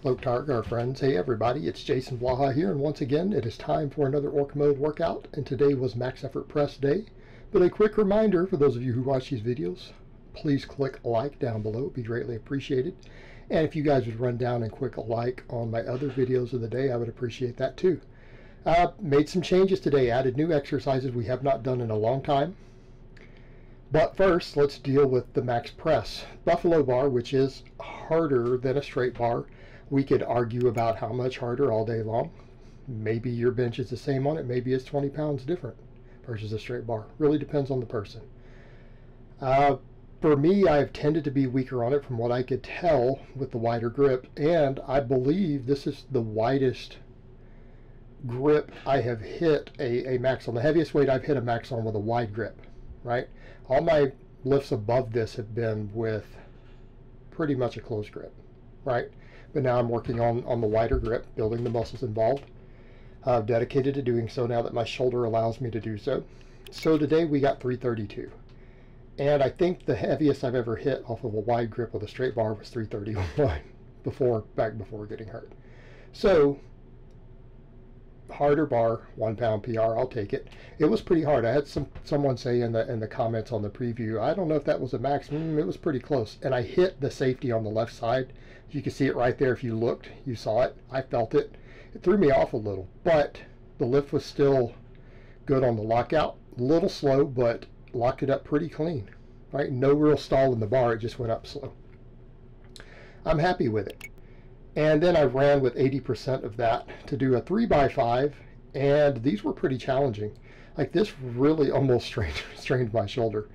Hello Targar friends. Hey everybody, it's Jason Blaha here, and once again it is time for another Orc Mode workout, and today was max effort press day. But a quick reminder for those of you who watch these videos, please click like down below, it'd be greatly appreciated. And if you guys would run down and click like on my other videos of the day, I would appreciate that too. Made some changes today, added new exercises we have not done in a long time. But first, let's deal with the max press. Buffalo bar, which is harder than a straight bar. We could argue about how much harder all day long. Maybe your bench is the same on it. Maybe it's 20 pounds different versus a straight bar. Really depends on the person. For me, I've tended to be weaker on it from what I could tell with the wider grip. And I believe this is the widest grip I have hit a max on. The heaviest weight I've hit a max on with a wide grip, right? All my lifts above this have been with pretty much a close grip, right? But now I'm working on the wider grip, building the muscles involved. I'm dedicated to doing so now that my shoulder allows me to do so. So today we got 332. And I think the heaviest I've ever hit off of a wide grip with a straight bar was 331 back before getting hurt. So harder bar, 1 pound PR, I'll take it. It was pretty hard. I had someone say in the comments on the preview, I don't know if that was a max. It was pretty close. And I hit the safety on the left side. You can see it right there. If you looked, you saw it. I felt it. It threw me off a little, but the lift was still good on the lockout. A little slow, but locked it up pretty clean, right? No real stall in the bar. It just went up slow. I'm happy with it. And then I ran with 80% of that to do a 3x5, and these were pretty challenging. Like this really almost strained my shoulder.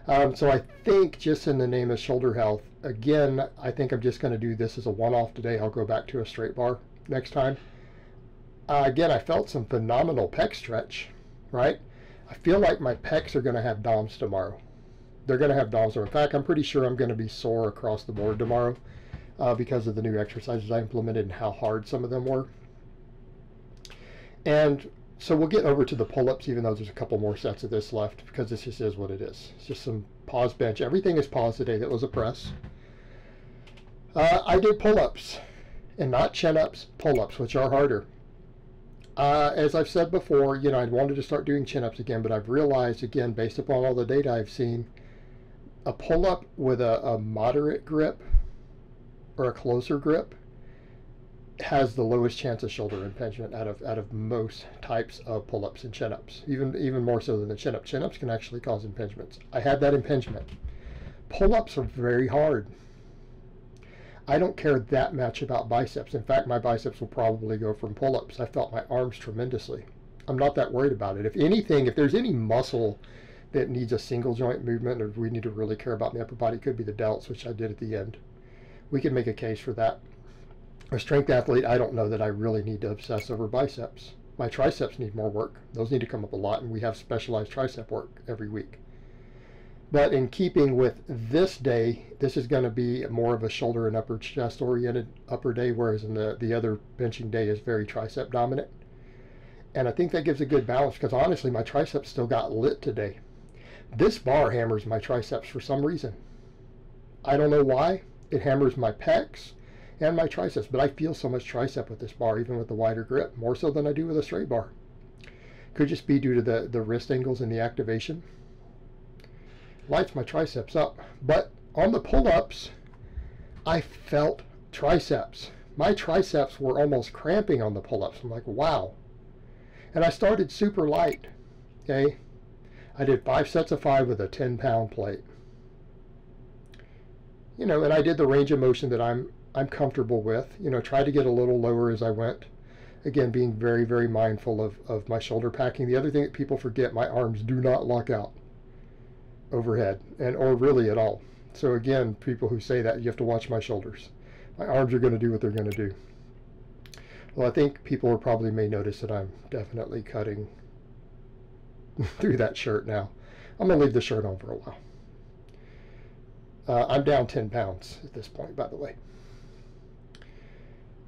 So I think just in the name of shoulder health, again, I think I'm just going to do this as a one-off today. I'll go back to a straight bar next time. Again, I felt some phenomenal pec stretch, right? I feel like my pecs are going to have DOMs tomorrow. They're going to have DOMs tomorrow. In fact, I'm pretty sure I'm going to be sore across the board tomorrow because of the new exercises I implemented and how hard some of them were. And so we'll get over to the pull-ups, even though there's a couple more sets of this left, because this just is what it is. It's just some pause bench. Everything is pause today. That was a press. I did pull-ups, and not chin-ups, pull-ups, which are harder. As I've said before, you know, I wanted to start doing chin-ups again, but I've realized, again, based upon all the data I've seen, a pull-up with a moderate grip or a closer grip has the lowest chance of shoulder impingement out of most types of pull-ups and chin-ups, even more so than the chin-up. Chin-ups can actually cause impingements. I had that impingement. Pull-ups are very hard. I don't care that much about biceps. In fact, my biceps will probably go from pull-ups. I felt my arms tremendously. I'm not that worried about it. If anything, if there's any muscle that needs a single joint movement or we need to really care about in the upper body, it could be the delts, which I did at the end. We can make a case for that. A strength athlete, I don't know that I really need to obsess over biceps. My triceps need more work. Those need to come up a lot, and we have specialized tricep work every week. But in keeping with this day, this is going to be more of a shoulder and upper chest oriented upper day, whereas in the other benching day is very tricep dominant. And I think that gives a good balance because honestly, my triceps still got lit today. This bar hammers my triceps for some reason. I don't know why. It hammers my pecs and my triceps, but I feel so much tricep with this bar, even with the wider grip, more so than I do with a straight bar. Could just be due to the wrist angles and the activation. Lights my triceps up, but on the pull-ups, I felt triceps. My triceps were almost cramping on the pull-ups. I'm like, wow. And I started super light, okay? I did 5 sets of 5 with a 10-pound plate. You know, and I did the range of motion that I'm comfortable with. You know, tried to get a little lower as I went. Again, being very, very mindful of my shoulder packing. The other thing that people forget, my arms do not lock out overhead or really at all. So again, people who say that, you have to watch my shoulders. My arms are going to do what they're going to do. Well, I think people probably may notice that I'm definitely cutting through that shirt now. I'm going to leave the shirt on for a while. I'm down 10 pounds at this point, by the way.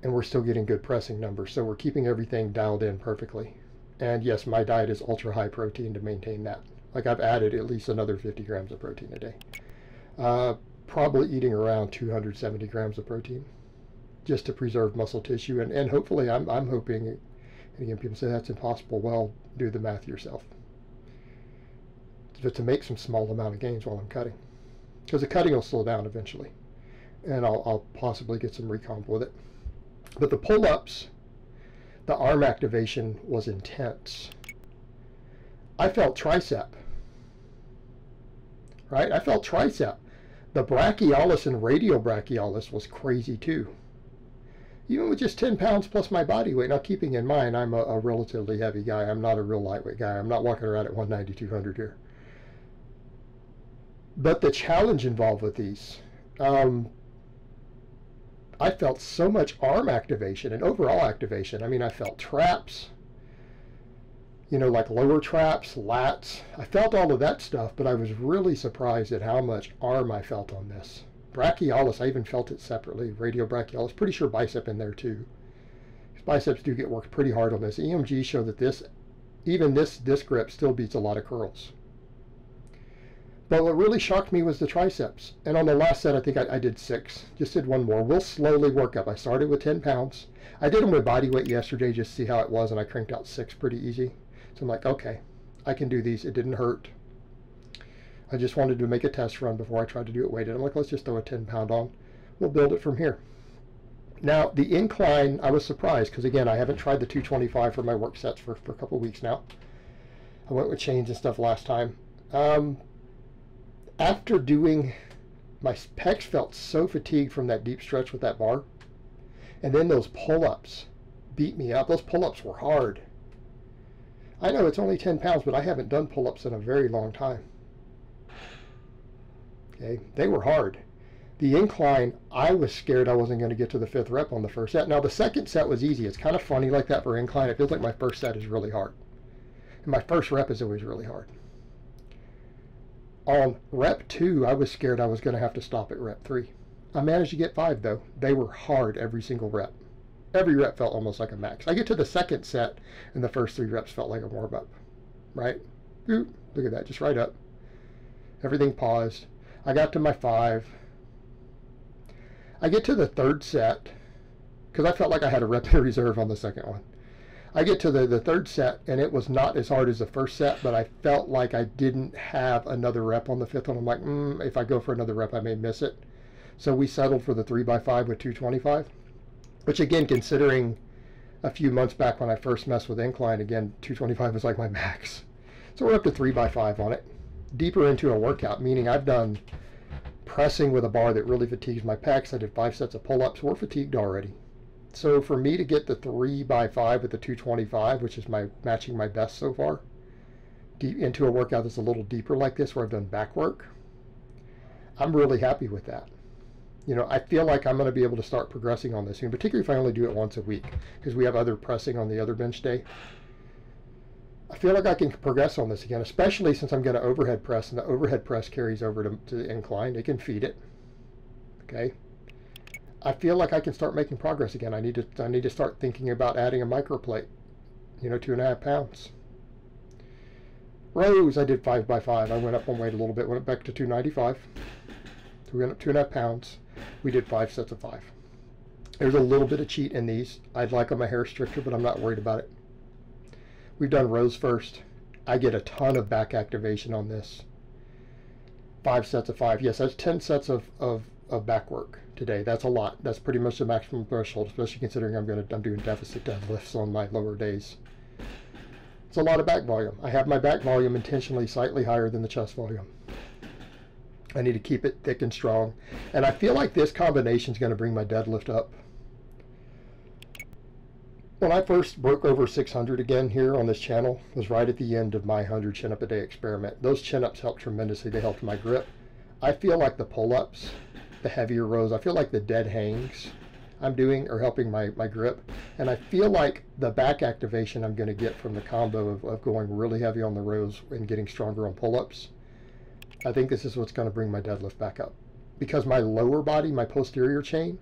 And we're still getting good pressing numbers, so we're keeping everything dialed in perfectly. And yes, my diet is ultra high protein to maintain that. Like I've added at least another 50 grams of protein a day. Probably eating around 270 grams of protein. just to preserve muscle tissue. And hopefully I'm hoping, and again, people say that's impossible. Well, do the math yourself. But to make some small amount of gains while I'm cutting, because the cutting will slow down eventually, and I'll possibly get some recomp with it. But the pull-ups, the arm activation was intense. I felt tricep, right? I felt tricep. The brachialis and radial brachialis was crazy too. Even with just 10 pounds plus my body weight. Now, keeping in mind, I'm a relatively heavy guy. I'm not a real lightweight guy. I'm not walking around at 190, 200 here. But the challenge involved with these, I felt so much arm activation and overall activation. I mean, I felt traps, you know, like lower traps, lats. I felt all of that stuff, but I was really surprised at how much arm I felt on this. Brachialis, I even felt it separately. Radial brachialis, pretty sure bicep in there too. These biceps do get worked pretty hard on this. EMG show that this, even this grip still beats a lot of curls. But what really shocked me was the triceps. And on the last set, I think I did 6. Just did one more. We'll slowly work up. I started with 10 pounds. I did them with body weight yesterday just to see how it was, and I cranked out 6 pretty easy. So I'm like, okay, I can do these. It didn't hurt. I just wanted to make a test run before I tried to do it weighted. I'm like, let's just throw a 10-pound on. We'll build it from here. Now, the incline, I was surprised because, again, I haven't tried the 225 for my work sets for a couple of weeks now. I went with chains and stuff last time. After doing, my pecs felt so fatigued from that deep stretch with that bar. And then those pull-ups beat me up. Those pull-ups were hard. I know it's only 10 pounds, but I haven't done pull-ups in a very long time. Okay, they were hard. The incline, I was scared I wasn't going to get to the 5th rep on the first set. Now, the second set was easy. It's kind of funny like that for incline. It feels like my first set is really hard. And my first rep is always really hard. On rep 2, I was scared I was going to have to stop at rep 3. I managed to get 5, though. They were hard every single rep. Every rep felt almost like a max. I get to the second set, and the first 3 reps felt like a warm-up. Right? Ooh, look at that, just right up. Everything paused. I got to my 5. I get to the 3rd set, because I felt like I had a rep in reserve on the second one. I get to the 3rd set, and it was not as hard as the first set, but I felt like I didn't have another rep on the 5th one. I'm like, if I go for another rep, I may miss it. So we settled for the 3x5 with 225, which, again, considering a few months back when I first messed with incline, again, 225 was like my max. So we're up to 3x5 on it. Deeper into a workout, meaning I've done pressing with a bar that really fatigues my pecs. I did 5 sets of pull-ups. We're fatigued already. So for me to get the 3x5 with the 225, which is matching my best so far, deep into a workout that's a little deeper like this, where I've done back work, I'm really happy with that. You know, I feel like I'm going to be able to start progressing on this soon, particularly if I only do it once a week, because we have other pressing on the other bench day. I feel like I can progress on this again, especially since I'm going to overhead press, and the overhead press carries over to the incline. It can feed it. Okay. I feel like I can start making progress again. I need to start thinking about adding a microplate. You know, 2.5 pounds. Rows, I did 5x5. I went up on weight a little bit, went back to 295. So we went up 2.5 pounds. We did 5 sets of 5. There's a little bit of cheat in these. I'd like them a hair stricter, but I'm not worried about it. We've done rows first. I get a ton of back activation on this. 5 sets of 5. Yes, that's 10 sets of back work today. That's a lot. That's pretty much the maximum threshold, especially considering I'm doing deficit deadlifts on my lower days. It's a lot of back volume. I have my back volume intentionally slightly higher than the chest volume. I need to keep it thick and strong. And I feel like this combination is going to bring my deadlift up. When I first broke over 600 again here on this channel, was right at the end of my 100 chin-up a day experiment. Those chin-ups helped tremendously. They helped my grip. I feel like the pull-ups, the heavier rows, I feel like the dead hangs I'm doing are helping my grip. And I feel like the back activation I'm going to get from the combo of going really heavy on the rows and getting stronger on pull-ups, I think this is what's going to bring my deadlift back up. Because my lower body, my posterior chain,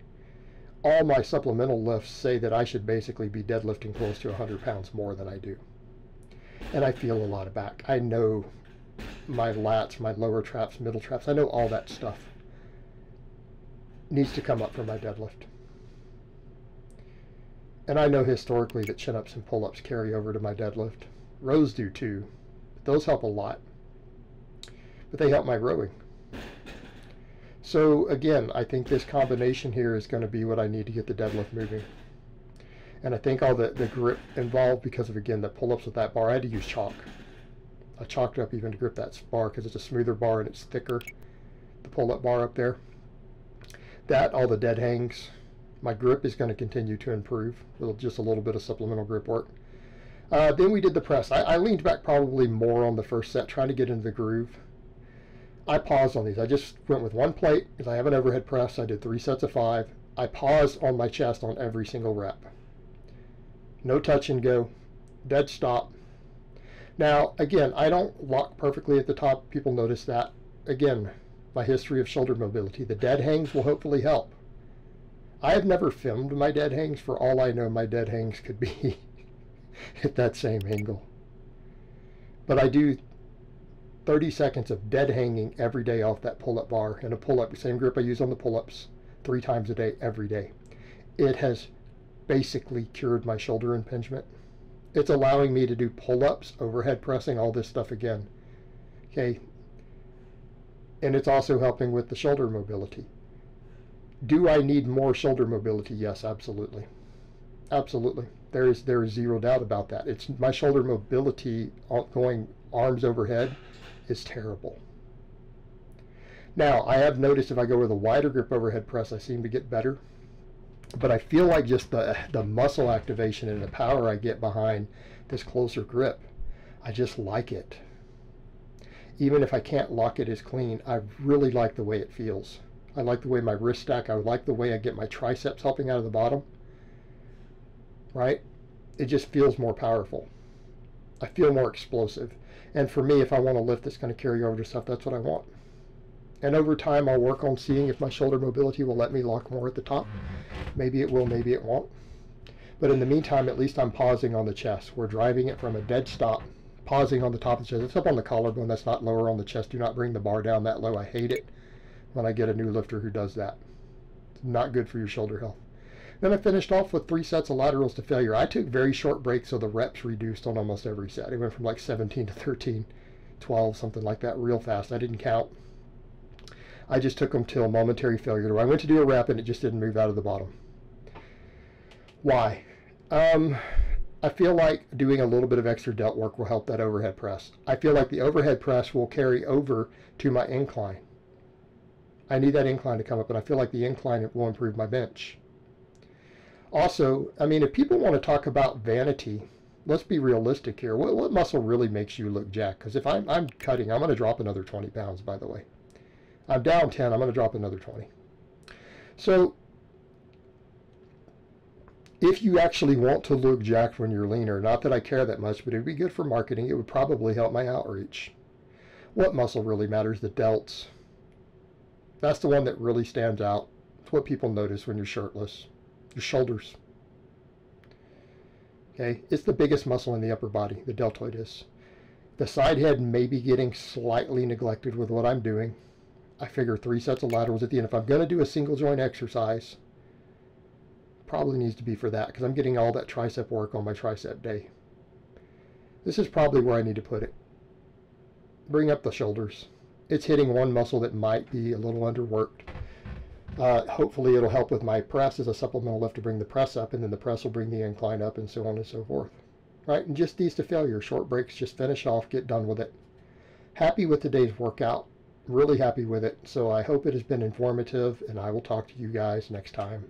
all my supplemental lifts say that I should basically be deadlifting close to 100 pounds more than I do. And I feel a lot of back. I know my lats, my lower traps, middle traps, I know all that stuff needs to come up for my deadlift. And I know historically that chin-ups and pull-ups carry over to my deadlift. Rows do too. Those help a lot. But they help my rowing. So again, I think this combination here is going to be what I need to get the deadlift moving. And I think all the grip involved, because of, again, the pull-ups with that bar, I had to use chalk. I chalked up even to grip that bar because it's a smoother bar and it's thicker, the pull-up bar up there. That, all the dead hangs, my grip is going to continue to improve with just a little bit of supplemental grip work. Then we did the press. I leaned back probably more on the first set, trying to get into the groove. I paused on these. I just went with one plate because I have an overhead press. I did 3 sets of 5. I paused on my chest on every single rep. No touch and go. Dead stop. Now, again, I don't lock perfectly at the top. People notice that. Again, my history of shoulder mobility. The dead hangs will hopefully help. I have never filmed my dead hangs. For all I know, my dead hangs could be at that same angle. But I do 30 seconds of dead hanging every day off that pull-up bar, and a pull-up, same grip I use on the pull-ups, 3 times a day, every day. It has basically cured my shoulder impingement. It's allowing me to do pull-ups, overhead pressing, all this stuff again. Okay. And it's also helping with the shoulder mobility. Do I need more shoulder mobility? Yes, absolutely. Absolutely. There is zero doubt about that. It's my shoulder mobility going arms overhead is terrible. Now, I have noticed if I go with a wider grip overhead press, I seem to get better. But I feel like just the muscle activation and the power I get behind this closer grip, I just like it. Even if I can't lock it as clean, I really like the way it feels. I like the way my wrist stack, I like the way I get my triceps helping out of the bottom. Right? It just feels more powerful. I feel more explosive. And for me, if I want to lift that's going to carry over to stuff, that's what I want. And over time, I'll work on seeing if my shoulder mobility will let me lock more at the top. Maybe it will, maybe it won't. But in the meantime, at least I'm pausing on the chest. We're driving it from a dead stop, pausing on the top of the chest. It's up on the collarbone. That's not lower on the chest. Do not bring the bar down that low. I hate it when I get a new lifter who does that. It's not good for your shoulder health. Then I finished off with 3 sets of laterals to failure. I took very short breaks, so the reps reduced on almost every set. It went from like 17 to 13, 12, something like that, real fast. I didn't count. I just took them till momentary failure. I went to do a rep and it just didn't move out of the bottom. Why? I feel like doing a little bit of extra delt work will help that overhead press. I feel like the overhead press will carry over to my incline. I need that incline to come up, and I feel like the incline will improve my bench. Also, I mean, if people want to talk about vanity, let's be realistic here. What muscle really makes you look jacked? Because if I'm cutting, I'm going to drop another 20 pounds, by the way. I'm down 10, I'm going to drop another 20. So if you actually want to look jacked when you're leaner, not that I care that much, but it would be good for marketing. It would probably help my outreach. What muscle really matters? The delts. That's the one that really stands out. It's what people notice when you're shirtless. Your shoulders. Okay, it's the biggest muscle in the upper body, the deltoid is. The side head may be getting slightly neglected with what I'm doing. I figure 3 sets of laterals at the end. If I'm going to do a single joint exercise, probably needs to be for that, because I'm getting all that tricep work on my tricep day. This is probably where I need to put it. Bring up the shoulders. It's hitting one muscle that might be a little underworked. Hopefully it'll help with my press as a supplemental lift to bring the press up, and then the press will bring the incline up, and so on and so forth. Right? And just these to failure. Short breaks, just finish off, get done with it. Happy with today's workout. Really happy with it. So I hope it has been informative, and I will talk to you guys next time.